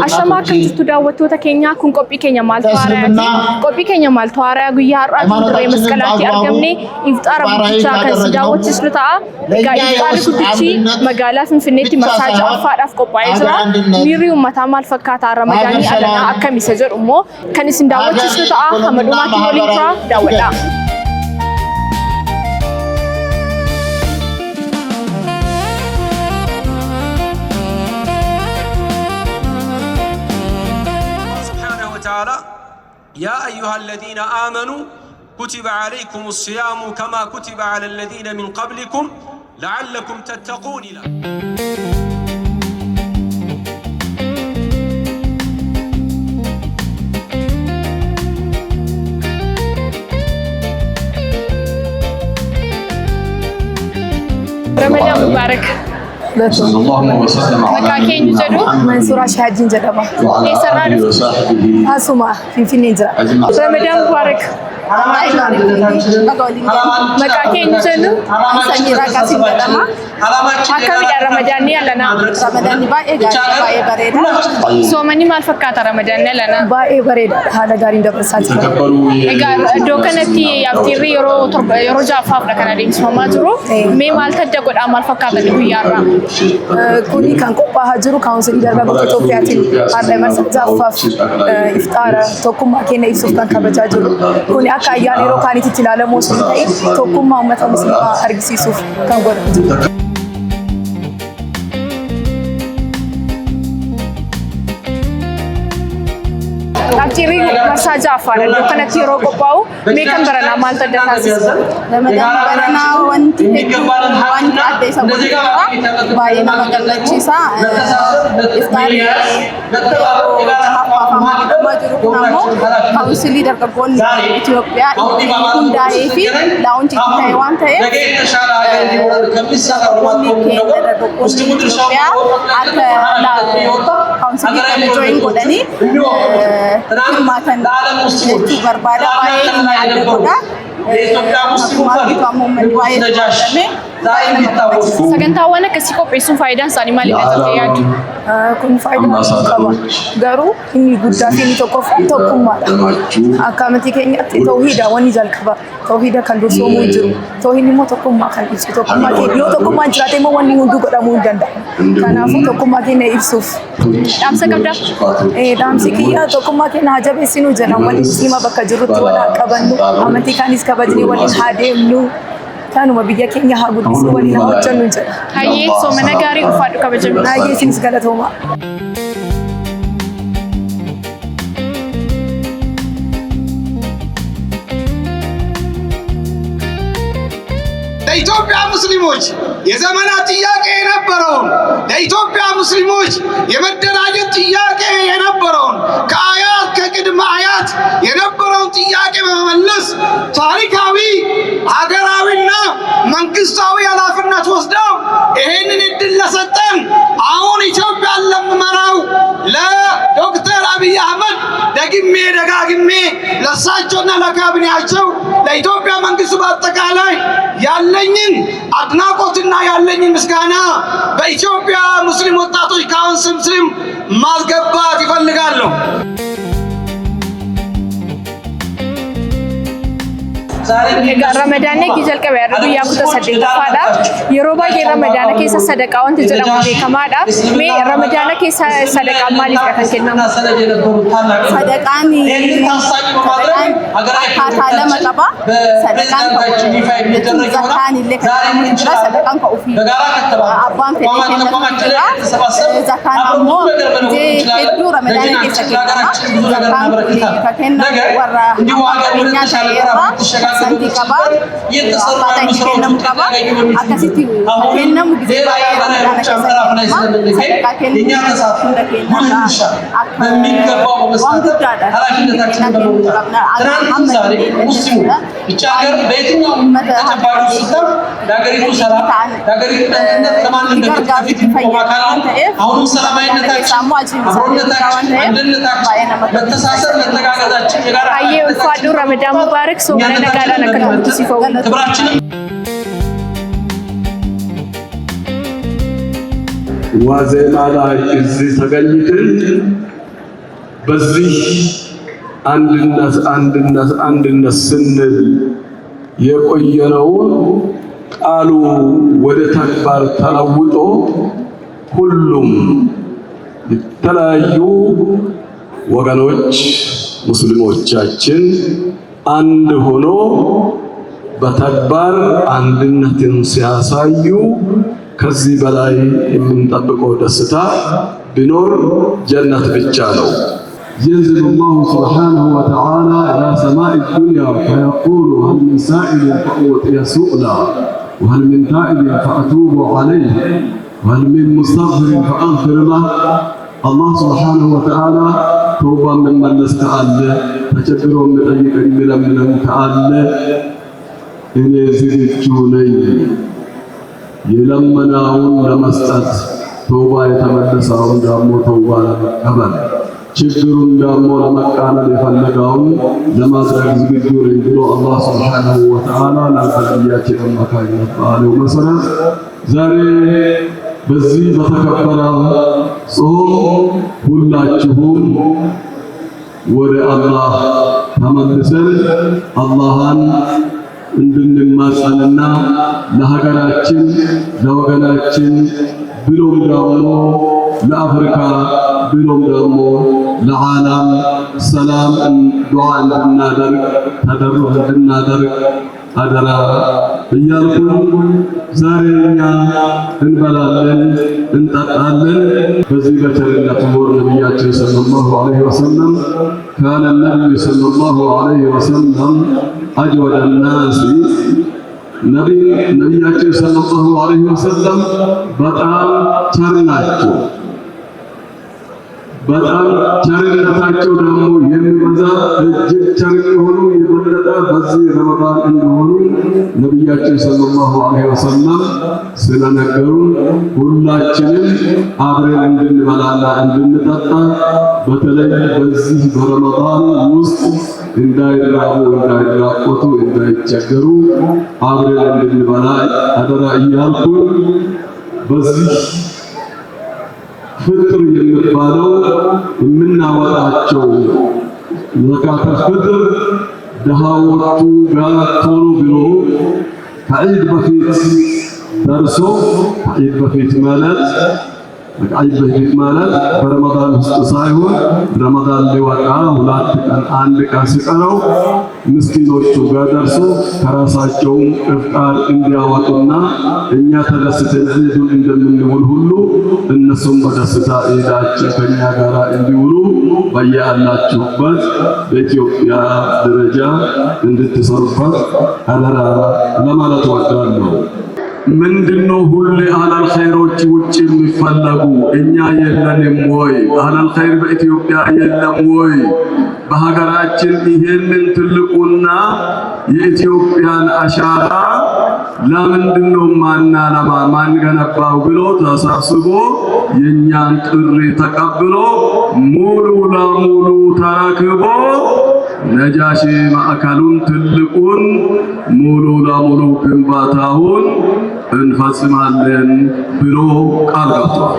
Ashama kan jirtu daawwattoota keenya kun qophii keenya maal tawaaraati qophii keenya maal tawaaraa guyyaa har'aatiin dirree masqalaatti argamne ifxaara guddicha kan si daawwachiisnu ta'a. Egaa ifxaarri guddichi magaalaa Finfinneetti marsaa ja'affaadhaaf qophaa'ee jira. Miirri uummataa maal fakkaata Ramadaanii alanaa akkam isa jedhu immoo kan isin daawwachiisnu ta'a. Hamadumaatiin waliin tura daawwadhaa. يا أيها الذين آمنوا كتب عليكم الصيام كما كتب على الذين من قبلكم لعلكم تتقون. رمضان مبارك. صلى الله وسلم على مكاكين جدو منصور شهادين جدبا كيسرنا هاسوما في نينجا رمضان مبارك. مكاكين جدو سنجرا كاسين جدما أكمل رمضان لنا رمضان باي بريدا سومني مال فكات رمضان لنا باي بريدا هذا غارين دبر ساتي egaa iddoo kanatti yaaftiirri yeroo ja'affaaf kana deemsifama maajuru mee maal tadda godha maal fakkaata guyyaarraa kuni kan qophaa'aa jiru kaawunsilii dargaggoota Itoophiyaatiin har'a marsaa ja'affaaf ifxaara tokkummaa keenya ibsuuf kan kabajaa jiru kuni akka ayyaana yeroo kaanitti ilaalamu osoo hin ta'in tokkummaa uummata musliimaa argisiisuuf kan godhamu jiru. Yaaftiirri marsaa ja'affaadha iddoo kanatti yeroo qophaa'u mee kan baranaa maal tadda taasisa? Ramadan baranaa wanti hedduu wanti adda isa godhudha baay'ee nama gammachiisa iftaarri haffaafama jiru kun ammoo kaawunsilii dargaggoonni Itoophiyaa hundaa'ee fi laawunchii ta'e waan ta'eef dargaggoonni keenya dargaggoonni Itoophiyaa akka kaawunsilii kana jooyin godhanii hirmaatan jechuu barbaada baay'ee inni adda godha. Sagantaawwan akkasii qopheessuun faayidaan isaanii maalidha jettee yaaddu? Kun faayidaa qaba. Garuu inni guddaa fi inni tokkummaadha. Akka amantii keenyaatti tawhiida wanni jalqaba. Tawhiida kan dursoomuu jiru. Tawhiidni immoo tokkummaa kan ibsu. Tokkummaa keenya yoo tokkummaan jiraate immoo wanni hunduu godhamuu hin danda'u. Kanaafuu tokkummaa keenya ibsuuf. Dhaamsa qabdaa? Dhaamsi kiyya tokkummaa keenya haa jabeessinuu jedha. Waliin musliima bakka jirrutti wal haa qabannu. Amantii kaanis kabajnee waliin haa deemnu. Kanuma biyya keenya haa guddisuu waliin haa hojjennu jedha. Hayyee soomana gaarii ulfaadhu kabajamuu. Hayyee isinis galatooma. ለኢትዮጵያ ሙስሊሞች የዘመናት ጥያቄ የነበረውን ለኢትዮጵያ ሙስሊሞች የመደራጀት ጥያቄ የነበረውን ከአያት ከቅድመ አያት የነበረውን ጥያቄ በመመለስ ታሪካዊ ሀገራዊና መንግስታዊ ኃላፊነት ወስደው ይሄንን እድል ለሰጠን አሁን ኢትዮጵያን ለምመራው ለዶክተር አብይ አህመድ ደግሜ ደጋግሜ ለሳቸውና ለካቢኔያቸው ለኢትዮጵያ መንግስት በአጠቃላይ ያለኝን አድናቆትና ያለኝን ምስጋና በኢትዮጵያ ሙስሊም ወጣቶች ካውንስል ስም ማስገባት ይፈልጋለሁ። Ramadaan eegi jalqabee har'a guyyaa 18ffaadha. Yeroo baay'ee Ramadaana keessa sadaqaa wanti jedhamu beekamaadha. Mee Ramadaana keessa sadaqaa maaliifidha kan kennamu? Sadaqaan akkaataa lama qaba. Sadaqaan zakaan illee kan jira. Sadaqaan kan ofii abbaan fedhee kennamu jira. Zakaan ammoo hedduu Ramadaana keessa kennama. Zakaan kan kennamu warra qabeenyaa ta'eerra santi qaba. Akkaataa itti kennamu qaba. Akkasitti kennamu gisee baay'ee Ramadaana keessa kennama. Sadaqaa kennamu hunda kennama. Waan guddaadha. Hayyee ulfaadhu Ramadaan Mubaarak soomana nagaadhaan akka namatti si fa'u. ዋዜማ ላይ እዚህ ተገኝተን በዚህ አንድነት ስንል የቆየነውን ቃሉ ወደ ተግባር ተለውጦ ሁሉም የተለያዩ ወገኖች ሙስሊሞቻችን አንድ ሆኖ በተግባር አንድነትን ሲያሳዩ ከዚህ በላይ የምንጠብቀው ደስታ ቢኖር ጀነት ብቻ ነው። ينزل الله سبحانه وتعالى إلى سماء الدنيا فيقول هل من سائل فأعطي سؤلا وهل من تائب فأتوب عليه وهل من مستغفر فأغفر له الله سبحانه وتعالى توبا من ملس كأله تشكروا من أيك من كأله إني زدتوني يلمناون لمسأت توبا يتملسون دامو توبا لمقبل ችግሩን ደግሞ ለመቃለል የፈለገውን ለማድረግ ዝግጁ ነኝ ብሎ አላህ ሱብሓነሁ ወተዓላ ለነቢያችን አማካኝነት ባለው መሰረት ዛሬ በዚህ በተከበረ ጾም ሁላችሁም ወደ አላህ ተመልሰን አላህን እንድንማጸንና ለሀገራችን ለወገናችን ብሎም ደግሞ ለአፍሪካ ብሎም ደግሞ ለዓለም ሰላም ዱዓ እንድናደርግ ተደርሮ እንድናደርግ አደራ እያልኩ ዛሬ እኛ እንበላለን እንጠጣለን። በዚህ በቸርነቱ ወር ነቢያችን ሰለላሁ ዐለይሂ ወሰለም ካነ ነቢዩ ሰለላሁ ዐለይሂ ወሰለም አጅወደ ናሲ ነቢያችን ሰለላሁ ዐለይሂ ወሰለም በጣም ቸር ናቸው። በጣም ቸርነታቸው ደግሞ የሚበዛ እጅግ ቸር የሆኑ የበለጠ በዚህ ረመዳን እንደሆኑ ነቢያችን ሰለላሁ ዐለይሂ ወሰለም ስለነገሩ ሁላችንም አብረን እንድንበላና እንድንጠጣ በተለይ በዚህ በረመዳን ውስጥ እንዳይራቡ እንዳይራቆቱ እንዳይቸገሩ አብረን እንድንበላ አደራ እያልኩ በዚህ ፍጥር የሚባለው የምናወጣቸው ዘካተ ፍጥር ድሃዎቹ ጋር ቶሎ ብሎ ከዒድ በፊት ደርሶ ከዒድ በፊት ማለት በረመዳን ውስጥ ሳይሆን ረመዳን ሊወጣ 2 ቀን 1 ቀን ሲቀረው ምስኪኖቹ ጋር ደርሶ ከራሳቸውም ኢፍጣር እንዲያወጡና እኛ ተደስተን ዒዱን እንደምንውል ሁሉ እነሱም በደስታ ዒዳችን ከኛ ጋር እንዲውሉ በየአላችሁበት በኢትዮጵያ ደረጃ እንድትሰሩበት አደራ ለማለት እወዳለሁ። ምንድነው ሁሌ አለል ኸይሮች ውጭ የሚፈለጉ እኛ የለንም ወይ? አለል ኸይር በኢትዮጵያ የለም ወይ? በሀገራችን ይሄንን ትልቁና የኢትዮጵያን አሻራ ለምንድነው ማን ገነባው ብሎ ተሰብስቦ የኛን ጥሪ ተቀብሎ ሙሉ ለሙሉ ተረክቦ ነጃሺ ማዕከሉን ትልቁን ሙሉ ለሙሉ ግንባታውን እንፈጽማለን ብሎ ቃል ገብቷል።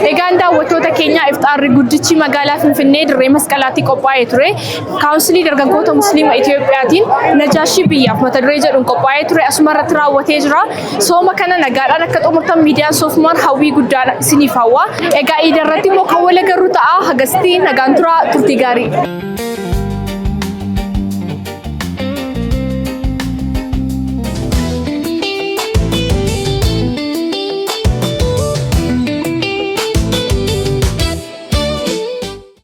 Egaan daawwattoota keenya ifxaarri guddichi magaalaa Finfinnee dirree masqalaatti qophaa'ee ture. Kaawunsilii dargaggoota Musliima Itiyoophiyaatiin Najaashii biyyaaf mata duree jedhuun qophaa'ee ture asuma irratti raawwatee jira. Sooma kana nagaadhaan akka xumurtan miidiyaan Soofumar hawwii guddaa isiniif hawwa. Egaa iidarratti immoo kan wal agarru ta'a. Hagastii nagaan tura turtii gaarii.